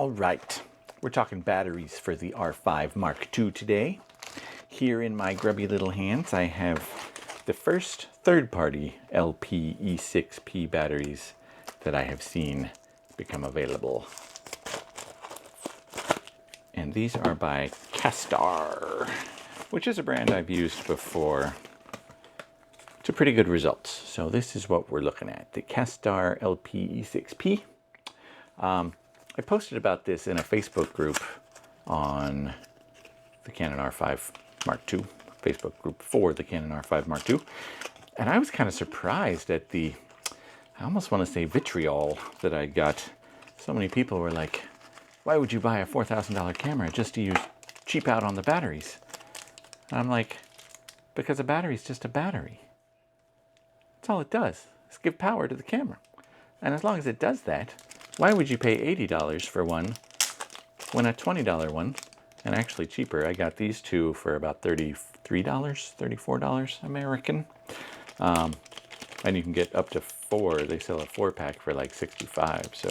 All right, we're talking batteries for the R5 Mark II today. Here in my grubby little hands, I have the first third-party LP-E6P batteries that I have seen become available. And these are by Kastar, which is a brand I've used before to pretty good results. So this is what we're looking at, the Kastar LP-E6P. I posted about this in a Facebook group on the Canon R5 Mark II, Facebook group for the Canon R5 Mark II. And I was kind of surprised at the, I almost want to say vitriol that I got. So many people were like, why would you buy a $4,000 camera just to use cheap out on the batteries? And I'm like, because a battery is just a battery. That's all it does, is give power to the camera. And as long as it does that, why would you pay $80 for one when a $20 one, and actually cheaper, I got these two for about $33, $34 American. And you can get up to 4. They sell a 4-pack for like $65, so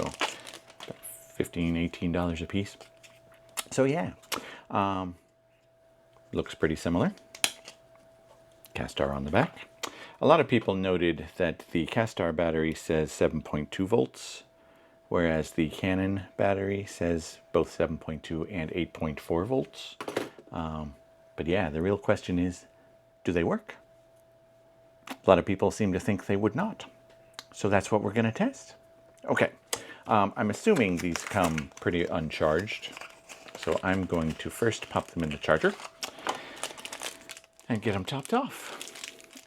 $15, $18 a piece. So yeah, looks pretty similar. Kastar on the back. A lot of people noted that the Kastar battery says 7.2 volts, whereas the Canon battery says both 7.2 and 8.4 volts. But yeah, the real question is, do they work? A lot of people seem to think they would not. So that's what we're going to test. Okay, I'm assuming these come pretty uncharged. So I'm going to first pop them in the charger and get them topped off.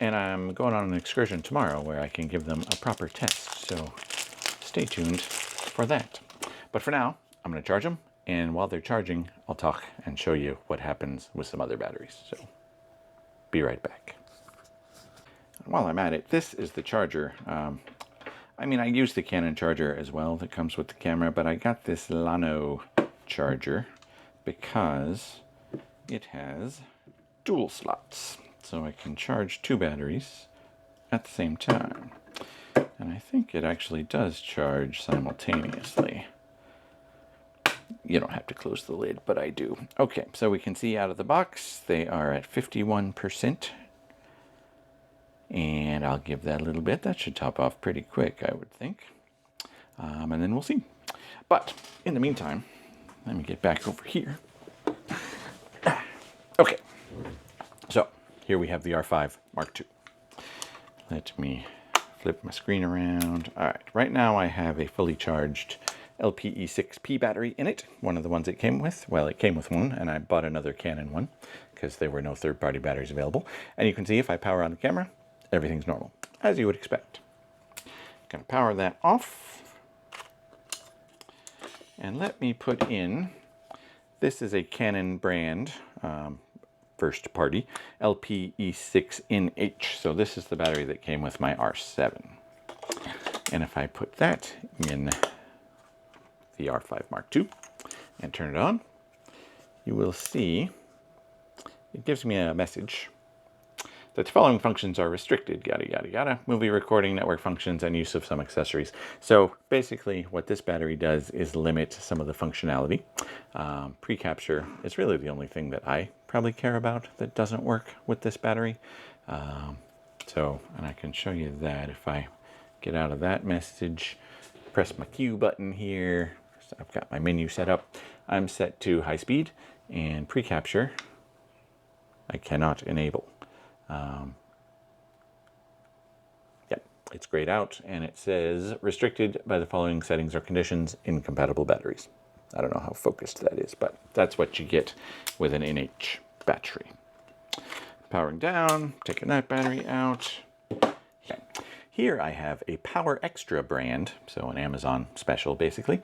And I'm going on an excursion tomorrow where I can give them a proper test. So stay tuned for that. But for now, I'm going to charge them, and while they're charging, I'll talk and show you what happens with some other batteries. So be right back. While I'm at it, this is the charger. I mean, I use the Canon charger as well that comes with the camera, but I got this Lano charger because it has dual slots. So I can charge 2 batteries at the same time. And I think it actually does charge simultaneously. You don't have to close the lid, but I do. Okay, so we can see out of the box, they are at 51%. And I'll give that a little bit. That should top off pretty quick, I would think. And then we'll see. But in the meantime, let me get back over here. Okay, so here we have the R5 Mark II. Let me flip my screen around. All right, right now I have a fully charged LP-E6P battery in it, one of the ones it came with. Well, it came with one, and I bought another Canon one because there were no third-party batteries available. And you can see if I power on the camera, everything's normal, as you would expect. Gonna power that off. And let me put in, this is a Canon brand, first party, LP-E6NH. So this is the battery that came with my R7. And if I put that in the R5 Mark II and turn it on, you will see it gives me a message that the following functions are restricted, yada, yada, yada, movie recording, network functions, and use of some accessories. So basically what this battery does is limit some of the functionality. Pre-capture is really the only thing that I probably care about that doesn't work with this battery. And I can show you that if I get out of that message, press my Q button here. So I've got my menu set up. I'm set to high speed, and pre-capture I cannot enable. Yep, it's grayed out, and it says restricted by the following settings or conditions, incompatible batteries. I don't know how focused that is, but that's what you get with an NH battery. Powering down, taking that battery out. Okay. Here I have a Power Extra brand, so an Amazon special basically.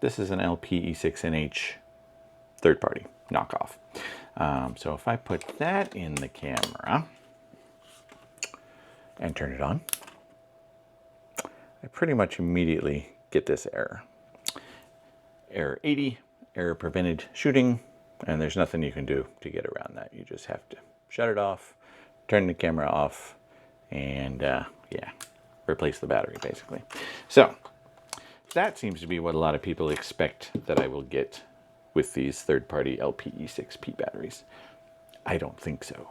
This is an LP-E6NH third party knockoff. So if I put that in the camera and turn it on, I pretty much immediately get this error. Error 80, error prevented shooting, and there's nothing you can do to get around that. You just have to shut it off, turn the camera off, and yeah, replace the battery basically. So that seems to be what a lot of people expect that I will get with these third-party LP-E6P batteries. I don't think so,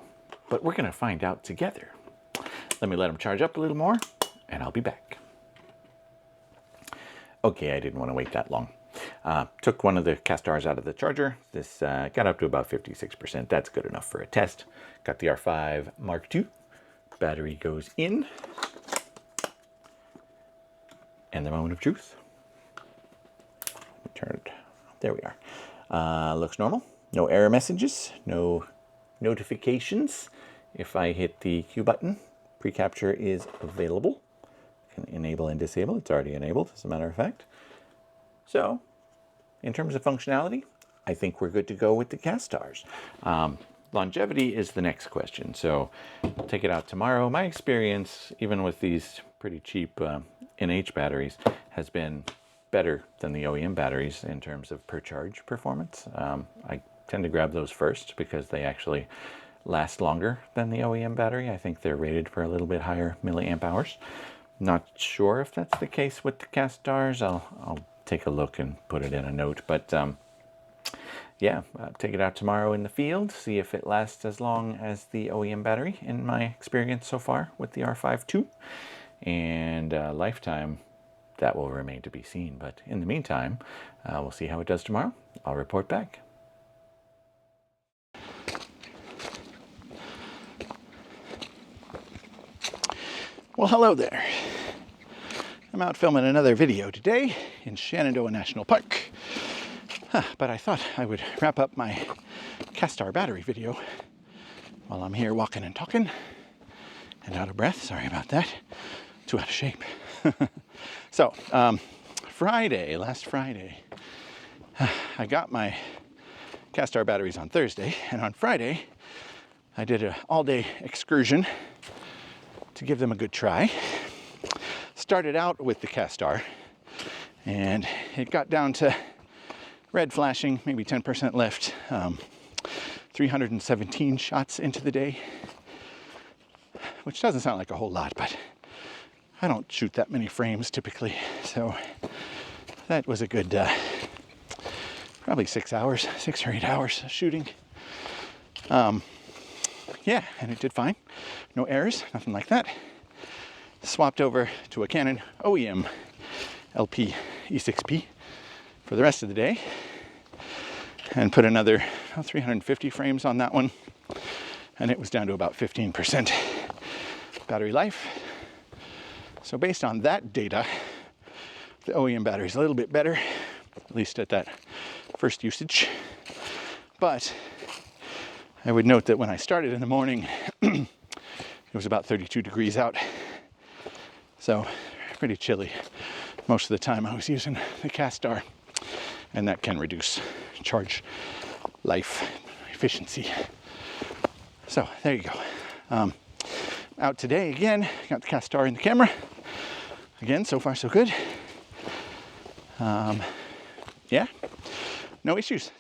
but we're going to find out together. Let me let them charge up a little more, and I'll be back. Okay, I didn't want to wait that long. Took one of the Kastars out of the charger. This got up to about 56%. That's good enough for a test. Got the R5 Mark II. Battery goes in. And the moment of truth. Turn it. There we are. Looks normal. No error messages. No notifications. If I hit the Q button, pre-capture is available. Can enable and disable. It's already enabled, as a matter of fact. So, in terms of functionality, I think we're good to go with the Kastars. Longevity is the next question. So, I'll take it out tomorrow. My experience, even with these pretty cheap NH batteries, has been better than the OEM batteries in terms of per charge performance. I tend to grab those first because they actually last longer than the OEM battery. I think they're rated for a little bit higher milliamp hours. Not sure if that's the case with the Kastars. I'll take a look and put it in a note. But yeah, take it out tomorrow in the field, see if it lasts as long as the OEM battery in my experience so far with the R5 II. And lifetime, that will remain to be seen. But in the meantime, we'll see how it does tomorrow. I'll report back. Well, hello there. I'm out filming another video today in Shenandoah National Park. But I thought I would wrap up my Kastar battery video while I'm here walking and talking and out of breath. Sorry about that. Too out of shape. So, last Friday, I got my Kastar batteries on Thursday, and on Friday, I did an all-day excursion to give them a good try. Started out with the Kastar, and it got down to red flashing, maybe 10% left, 317 shots into the day, which doesn't sound like a whole lot, but I don't shoot that many frames typically, so that was a good, probably 6 or 8 hours of shooting. Yeah, and it did fine. No errors, nothing like that. Swapped over to a Canon OEM LP-E6P for the rest of the day and put another 350 frames on that one, and it was down to about 15% battery life. So based on that data, the OEM battery is a little bit better, at least at that first usage. But I would note that when I started in the morning, it was about 32 degrees out. So pretty chilly most of the time I was using the Kastar, and that can reduce charge life efficiency. So there you go. Out today again, got the Kastar in the camera. Again, so far so good. Yeah, no issues.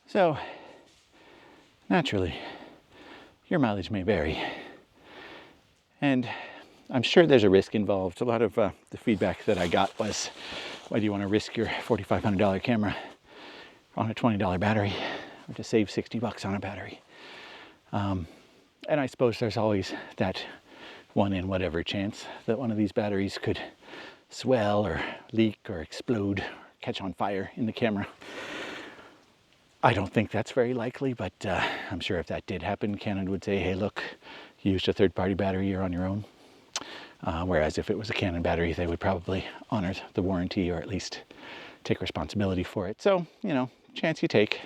So, naturally, your mileage may vary. And I'm sure there's a risk involved. A lot of the feedback that I got was, why do you want to risk your $4,500 camera on a $20 battery, or to save $60 on a battery? And I suppose there's always that one in whatever chance that one of these batteries could swell or leak or explode or catch on fire in the camera. I don't think that's very likely, but I'm sure if that did happen, Canon would say, hey, look, you used a third-party battery, you're on your own. Whereas if it was a Canon battery, they would probably honor the warranty or at least take responsibility for it. So, you know, chance you take.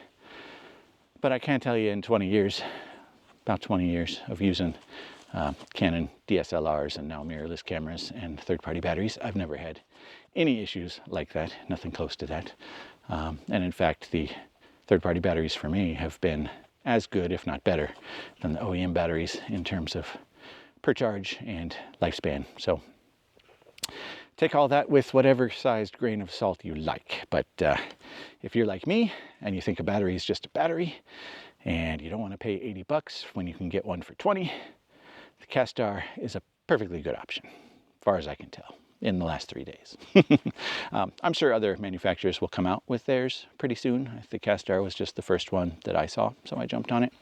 But I can tell you in 20 years, about 20 years of using Canon DSLRs and now mirrorless cameras and third-party batteries, I've never had any issues like that, nothing close to that. And in fact, the third-party batteries for me have been as good, if not better, than the OEM batteries in terms of per charge and lifespan. So take all that with whatever sized grain of salt you like. But if you're like me and you think a battery is just a battery and you don't want to pay $80 when you can get one for 20, the Kastar is a perfectly good option, as far as I can tell, in the last 3 days. I'm sure other manufacturers will come out with theirs pretty soon. The Kastar was just the first one that I saw, so I jumped on it.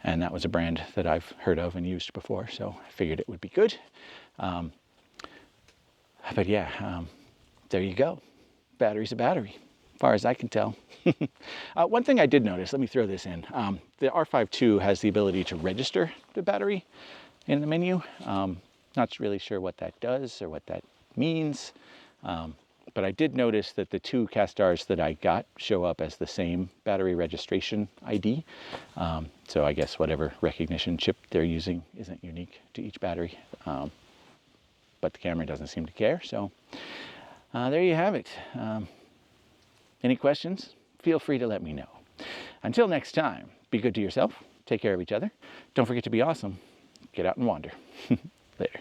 And that was a brand that I've heard of and used before, so I figured it would be good. But yeah, there you go. Battery's a battery, as far as I can tell. One thing I did notice, let me throw this in. The R5 II has the ability to register the battery in the menu. Not really sure what that does or what that means. But I did notice that the two Kastars that I got show up as the same battery registration ID. So I guess whatever recognition chip they're using isn't unique to each battery. But the camera doesn't seem to care. So there you have it. Any questions? Feel free to let me know. Until next time, be good to yourself. Take care of each other. Don't forget to be awesome. Get out and wander. Later.